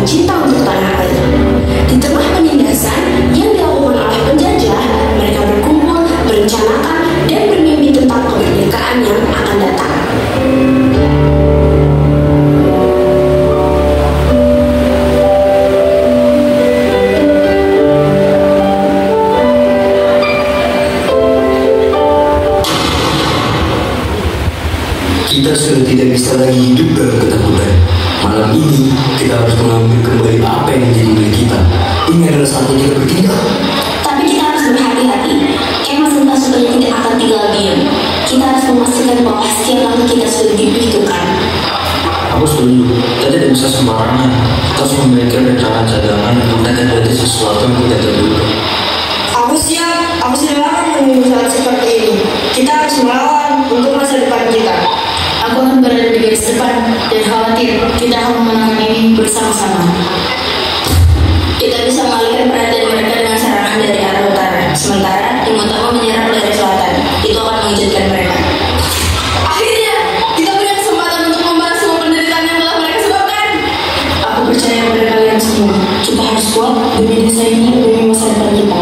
menunjukkan cinta untuk tanah air. Di tengah penindasan yang dilakukan oleh penjajah, mereka berkumpul, merencanakan, dan bermimpi tentang kemerdekaan yang akan datang. Kita sudah tidak bisa lagi hidup dalam ketakutan. Malam ini kita harus mengambil kembali apa yang menjadi milik kita. Ini adalah saatnya kita bertindak. Tapi kita harus berhati-hati. Kemas entah supaya tidak akan tinggal diam. Kita harus memastikan bahwa setiap langkah kita sudah diperhitungkan. Aku setuju. Kita tidak bisa sembarangan. Kita harus memiliki rencana cadangan untuk terjadi sesuatu yang tidak terduga. Aku siap. Aku sudah lama menunggu saat seperti ini. Kita harus melawan untuk masa depan kita. Aku akan berada di garis depan dan khawatir kita akan memenangkan ini bersama-sama. Kita bisa mengalihkan perhatian mereka dengan serangan dari arah utara, sementara tim utama menyerang dari selatan. Itu akan mengejutkan mereka. Akhirnya, kita punya kesempatan untuk membalas semua penderitaan yang telah mereka sebabkan. Aku percaya pada kalian semua. Kita harus kuat demi desa ini, demi masa depan kita.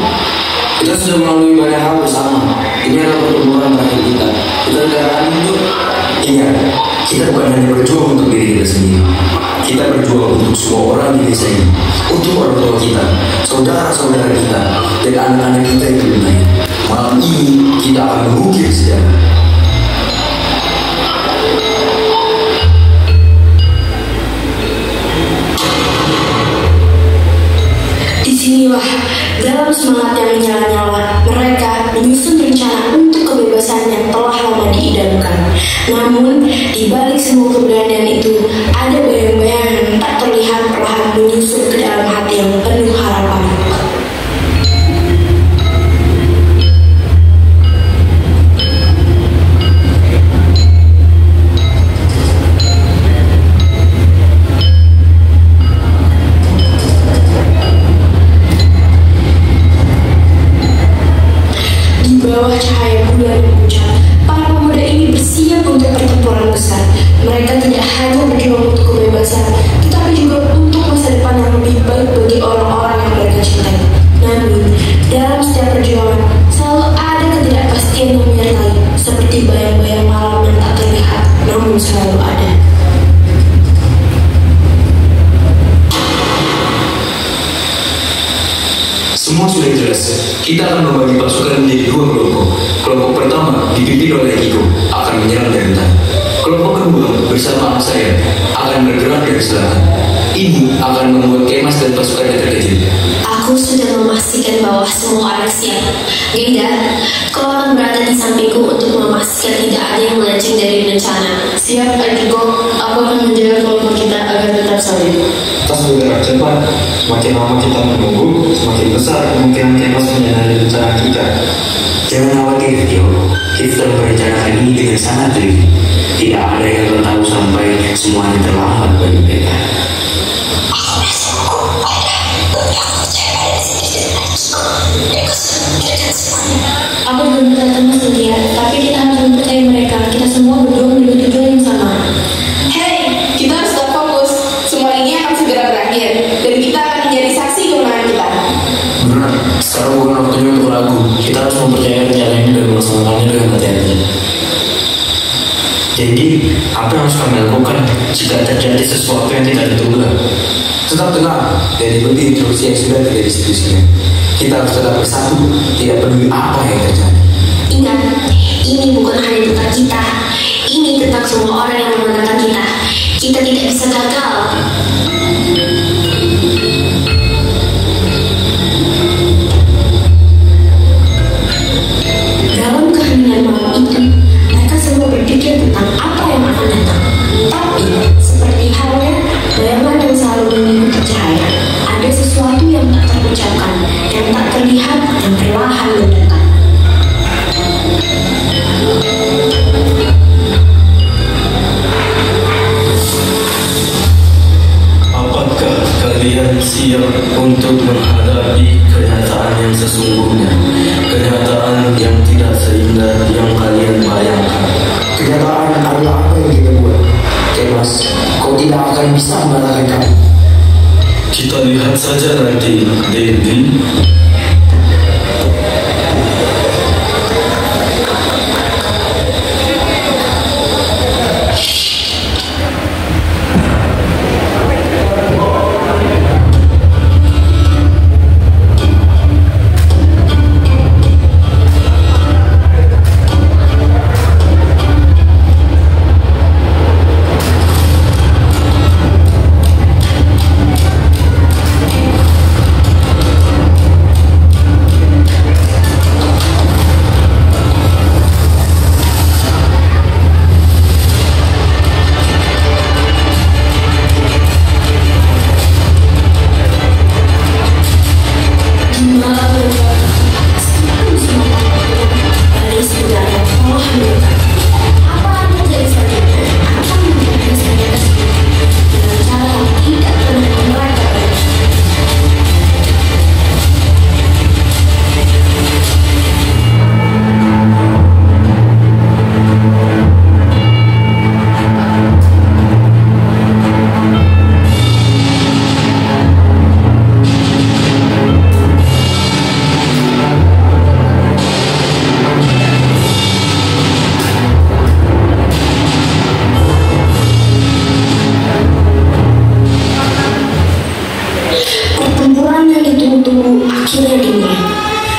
Kita sudah melalui banyak hal bersama. Ini adalah pertemuan terakhir kita. Kita tidak akan mundur. Ingat, kita bukan hanya berjuang untuk diri kita sendiri. Kita berjuang untuk semua orang di desa ini, untuk orang tua kita, saudara-saudara kita, dan anak-anak kita yang lebih lain. Malam ini kita akan mengukir sejarah. Disinilah, dalam semangat yang menyala-nyala, mereka menyusun rencana untuk kebebasan yang telah lama diidamkan. Namun, di balik semua keberanian itu, ada bayang-bayang yang tak terlihat perlahan menyusup ke dalam hati yang penuh harapan. Di bawah cahaya bulan yang pucat, para pemuda ini bersiap untuk pertempuran besar. Mereka tidak hanya berjuang untuk kebebasan, tetapi juga untuk masa depan yang lebih baik bagi orang-orang yang mereka cintai. Namun, dalam setiap perjuangan, selalu ada ketidakpastian yang menyertai, seperti bayang-bayang malam yang tak terlihat, namun selalu ada. Semua sudah jelas. Kita akan membagi pasukan menjadi dua kelompok. Kelompok pertama dipimpin oleh Iko akan menyerang dari utara. Kelompok kedua bersama saya akan bergerak dari selatan. Ini akan membuat Kemas dan pasukannya terkejut. Aku sudah memastikan bahwa semua ada siap. Genda, kau akan berada di sampingku untuk memastikan tidak ada yang melenceng dari rencana. Siap, Aiko. Aku akan menjaga kelompok kita agar tetap solid. Kita sudah bergerak cepat. Semakin lama kita menunggu, semakin besar kemungkinan Kemas menyadari rencana kita. Jangan khawatir, Tio. Kita telah merencanakan ini dengan sangat teliti. Tidak ada yang tahu sampai semuanya terlambat bagi mereka. Aku belum bisa tenang Cynthia, tapi kita harus mempercayai mereka. Kita semua berjuang menuju tujuan yang sama. Hei, kita harus tetap fokus. Semua ini akan segera berakhir, dan kita akan menjadi saksi kemenangan kita. Benar, sekarang bukan waktunya untuk ragu. Kita harus mempercayai rencana ini dan melaksanakannya dengan hati-hati. Jadi, apa yang harus kami lakukan jika terjadi sesuatu yang tidak diduga? Tetap tenang dan ikuti instruksi yang sudah didiskusikan. Kita harus tetap bersatu, tidak peduli apa yang terjadi. Ingat, ini bukan hanya tentang kita. Ini tentang semua orang yang mengenalkan kita. Kita tidak bisa gagal. Dalam keheningan malam itu, mereka semua berpikir tentang apa yang akan datang. Tapi, seperti halnya bayangan yang selalu mengikuti cahaya, ada sesuatu yang tak terucapkan, yang tak terlihat, yang perlahan mendekat. Apakah kalian siap untuk menghadapi kenyataan yang sesungguhnya? Kenyataan yang tidak seindah yang kalian bayangkan. Kenyataan adalah apa yang kita buat. Kemas, kau tidak akan bisa mengalahkan kami. Kita lihat saja nanti, Dendi. akhirnya dimulai.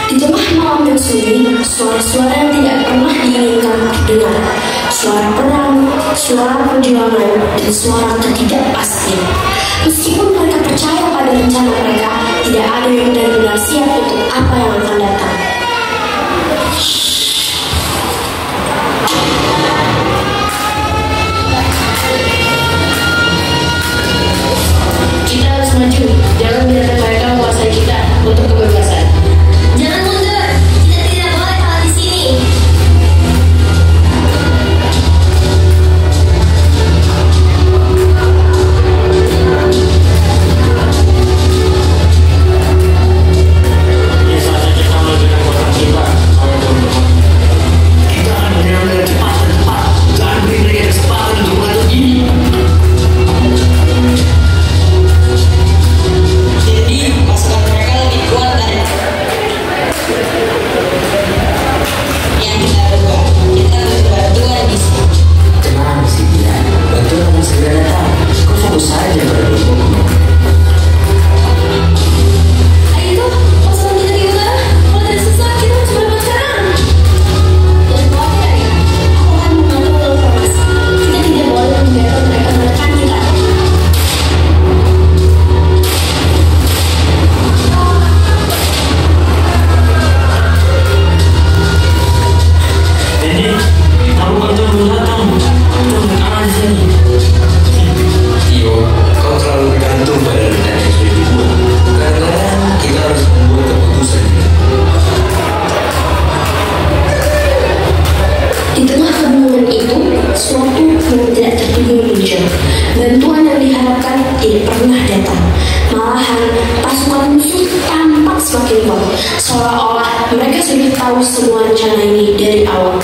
Di tengah malam yang sunyi, suara-suara yang tidak pernah diinginkan terdengar. Suara perang, suara perjuangan, dan suara ketidakpastian. Meskipun mereka percaya pada rencana mereka, tidak ada yang benar-benar siap untuk apa yang akan datang. Kita harus maju, jangan biarkan mereka menguasai kita untuk kebebasan. Jangan mundur, kita tidak boleh kalah di sini. Ini saatnya kita menunjukkan kekuatan kita. Kita akan menyerang dengan cepat dan tepat. Jangan beri mereka kesempatan untuk melakukan ini. Jadi pasukan mereka lebih kuat dari yang kita berdua. Kita harus berbantuan di sini. Tenang sih dia, bantuan akan segera datang. Kau fokus saja pada dirimu. Ayo, pasukan kita di utara. Kalau ada sesuatu, kita harus berbuat sekarang. Dan khawatir ya, aku akan membantu dalam formasi. Kita tidak boleh membiarkan mereka menekan kita. Jadi, aku bantuan belum datang. Kita berkalah di sini. Tio, kau terlalu bergantung pada rencana yang sudah dibuat. Kadang-kadang kita harus membuat keputusan. Di tengah kebingungan itu, suatu yang tidak terduga muncul. Bantuan yang diharapkan tidak pernah datang. Malahan, pasukan musuh tampak semakin kuat. Seolah-olah mereka sudah tahu semua rencana ini dari awal.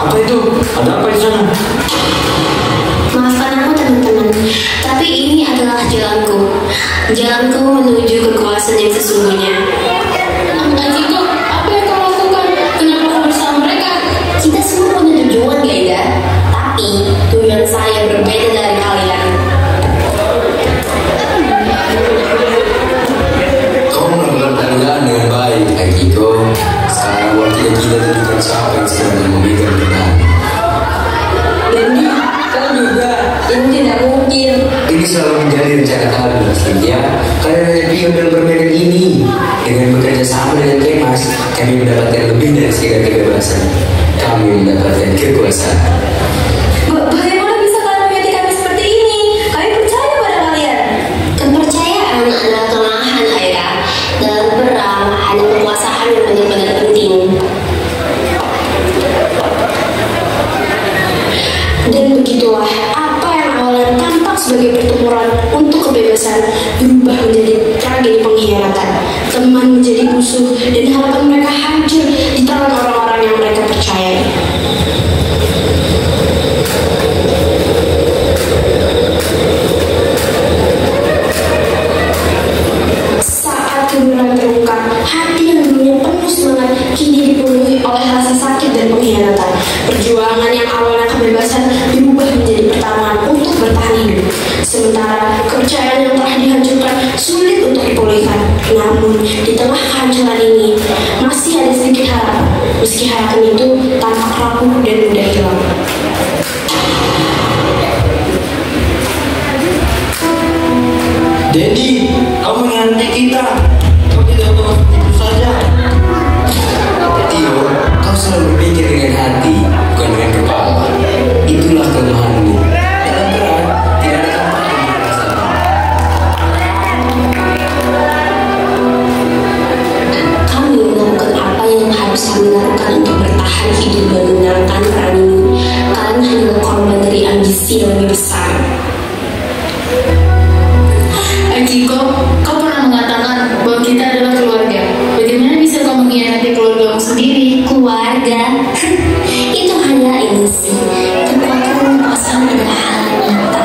Apa itu? Ada apa di sana? Maafkan aku teman-teman, tapi ini adalah jalanku. Jalanku menuju kekuasaan yang sesungguhnya. Akiko, apa yang kau lakukan? Kenapa kau bersama mereka? Kita semua punya tujuan, Gaida. Tapi tujuan saya berbeda dari kalian. Kau melakukan pekerjaan dengan baik, Akiko. Sekarang waktunya kita tunjukkan siapa yang sebenarnya memegang kendali. Dendi, kau juga. Ini tidak mungkin. Ini selalu menjadi rencana kami, Cynthia. Kalian hanya diam dalam permainan ini. Dengan bekerja sama dengan Kemas, kami mendapatkan lebih dari sekedar kebebasan. Kami mendapatkan kekuasaan. Bagaimana bisa kalian mengerti kami seperti ini? Kami percaya pada kalian. Kepercayaan adalah kelemahan, Aira. Dalam perang, hanya kekuasaan yang benar-benar penting. Dan begitulah, apa yang awalnya tampak sebagai pertempuran untuk kebebasan berubah menjadi tragedi pengkhianatan. Teman menjadi musuh dan harapan mereka hancur di tangan orang-orang yang mereka percayai. Namun di tengah kehancuran ini masih ada sedikit harapan, meski harapan itu tampak rapuh dan mudah hilang. Dedi, kamu menanti kita. Kau tidak mau tidur saja. Tio, kau selalu berpikir dengan hati, bukan dengan kepala. Itulah kelemahanmu. Dalam perang, tidak ada tempat yang berperasaan. Kami melakukan apa yang harus kami lakukan untuk bertahan hidup dan memenangkan perang ini. Kalian hanyalah korban dari ambisi yang lebih besar. Akiko, kau pernah mengatakan bahwa kita adalah keluarga. Bagaimana bisa kau mengkhianati keluargamu sendiri? Keluarga itu hanya ilusi. Kekuatan dan kekuasaan adalah hal yang nyata.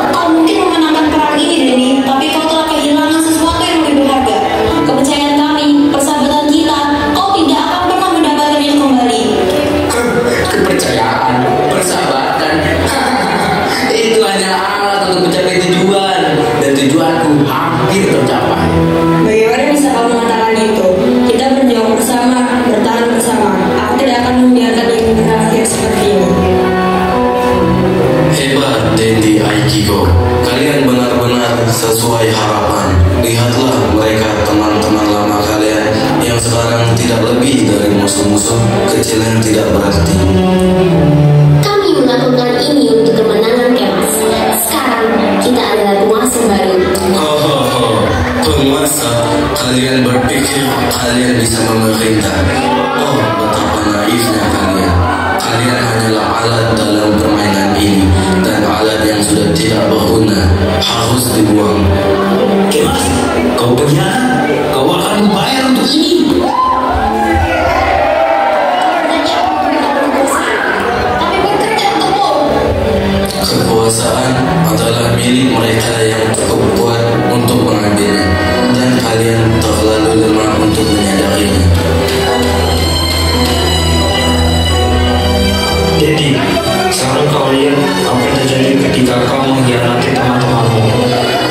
Kau mungkin memenangkan perang ini, Deni, tapi kau telah kehilangan sesuatu yang lebih berharga. Kepercayaan kami, persahabatan kita, kau tidak akan pernah mendapatkannya kembali. Kepercayaan, persahabatan, itu hanya alat untuk mencapai tujuan, dan tujuanku hampir tercapai. Bagaimana bisa kau mengatakan itu? Kita berjuang bersama, bertahan bersama. Aku tidak akan membiarkan ini berakhir seperti ini. Hebat Dendi Aikiko. Kalian benar-benar sesuai harapan. Lihatlah mereka teman-teman lama kalian yang sekarang tidak lebih dari musuh-musuh kecil yang tidak berarti. Kami melakukan ini untuk kemenangan Kemas. Sekarang kita adalah penguasa baru. Penguasa, kalian berpikir kalian bisa memerintah. Oh, betapa naifnya kalian. Kalian hanyalah alat dalam permainan ini, dan alat yang sudah tidak berguna harus dibuang. Kemas, kau pengkhianat, kau akan membayar untuk ini. Tapi bekerja untukmu. Kekuasaan adalah milik mereka yang cukup kuat untuk mengambilnya, dan kalian terlalu lemah untuk menyadarinya. Dedi, sekarang kau lihat apa yang terjadi ketika kau mengkhianati teman-temanmu.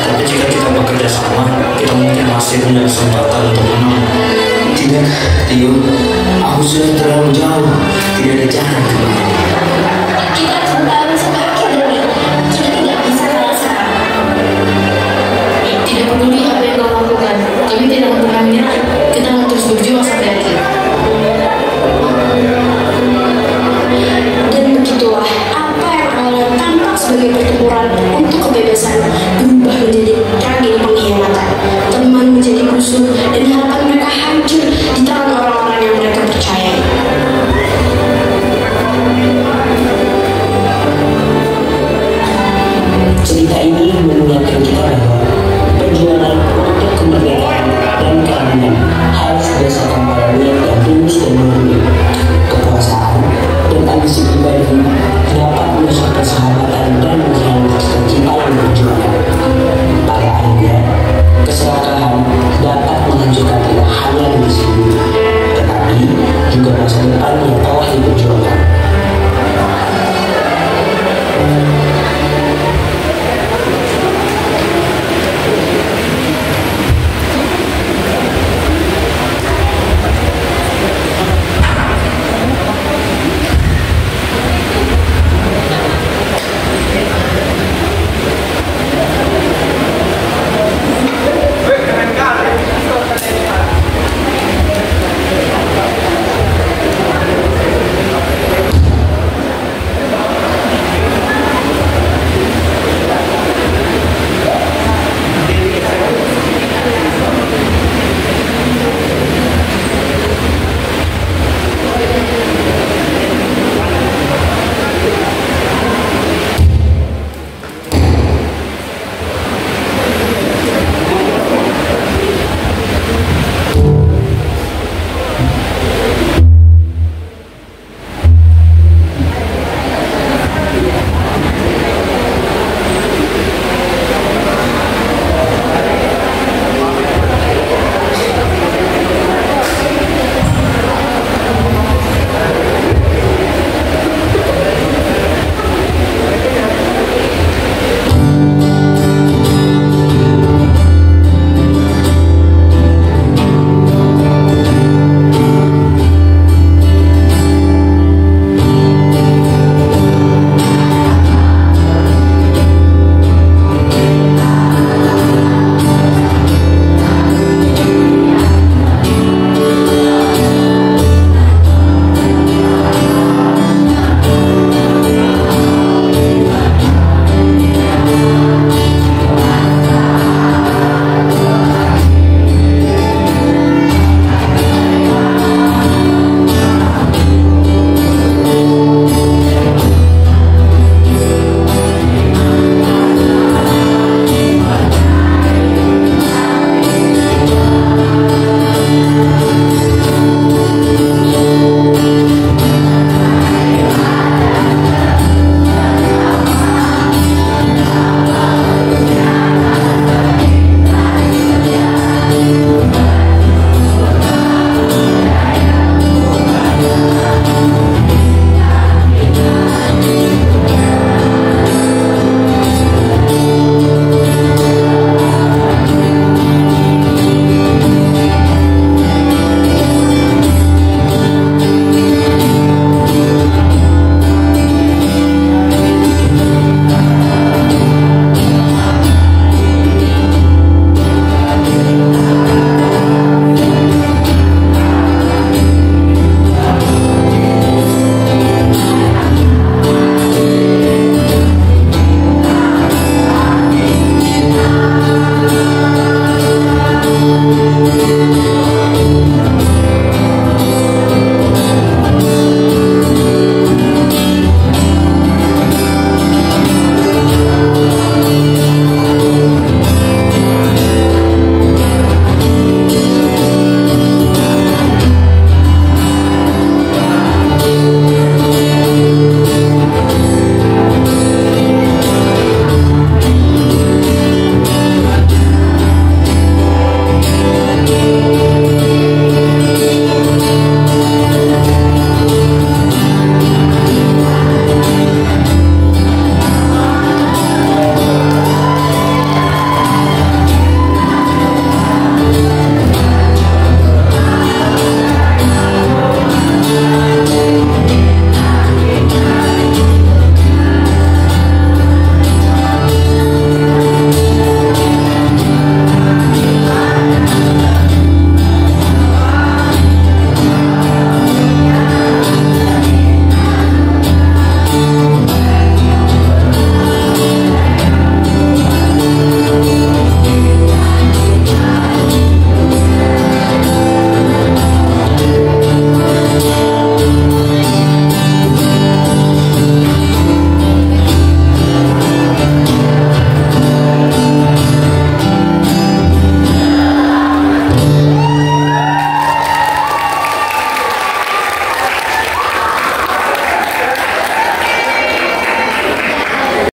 Tapi jika kita bekerja sama, kita mungkin masih punya kesempatan untuk menang. Tidak, Tio, aku sudah terlalu jauh, tidak ada jalan kembali. Kita harus bertahan sampai akhir, Deni. Kita tidak bisa kalah sekarang. Tidak peduli apa yang kau lakukan, kami tidak akan pernah menyerah. Kita akan terus berjuang sampai akhir. Dan begitulah apa yang awalnya tampak sebagai pertempuran untuk kebebasan berubah menjadi tragedi pengkhianatan. Teman menjadi musuh